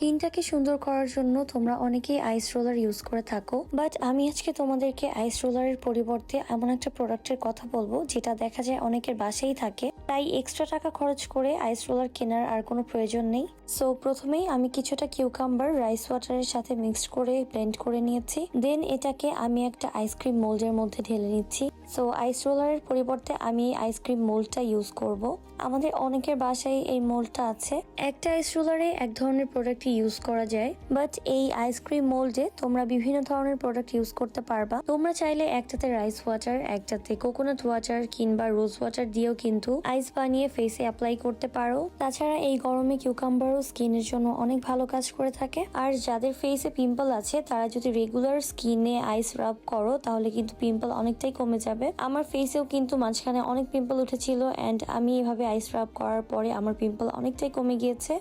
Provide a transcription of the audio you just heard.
স্কিনটাকে সুন্দর করার জন্য তোমরা অনেকেই আইস রোলার ইউজ করে থাকো, বাট আমি আজকে তোমাদেরকে আইস রোলারের পরিবর্তে এমন একটা প্রোডাক্টের কথা বলবো যেটা দেখা যায় অনেকের বাসায় থাকে, তাই এক্সট্রা টাকা খরচ করে আইস রোলার কেনার আর কোনো প্রয়োজন নেই। সো প্রথমেই আমি কিছুটা কিউকাম্বার রাইস ওয়াটারের সাথে মিক্সড করে ব্লেন্ড করে নিয়েছি। দেন এটাকে আমি একটা আইসক্রিম মোল্ডের মধ্যে ঢেলে নিচ্ছি। সো আইস রোলারের পরিবর্তে আমি আইসক্রিম মোল্ডটা ইউজ করব। আমাদের অনেকের বাসায় এই মোল্ডটা আছে। একটা আইস রোলারে এক ধরনের প্রোডাক্ট ইউজ করা যায়, বাট এই আইসক্রিম মোল্ডে তোমরা বিভিন্ন ধরনের প্রোডাক্ট ইউজ করতে পারবা। তোমরা চাইলে একটাতে রাইস ওয়াটার, একটাতে কোকোনাট ওয়াটার কিংবা রোজ ওয়াটার দিয়েও কিন্তু আইস বানিয়ে ফেসে অ্যাপ্লাই করতে পারো। তাছাড়া এই গরমে কিউকাম্বারও স্কিনের জন্য অনেক ভালো কাজ করে থাকে। আর যাদের ফেসে পিম্পল আছে তারা যদি রেগুলার স্কিনে আইস রাব করো তাহলে কিন্তু পিম্পল অনেকটাই কমে যাবে। আমার ফেসেও কিন্তু মাঝখানে অনেক পিম্পল উঠেছিল, এন্ড আমি এভাবে আইস রাব করার পরে আমার পিম্পল অনেকটাই কমে গিয়েছে।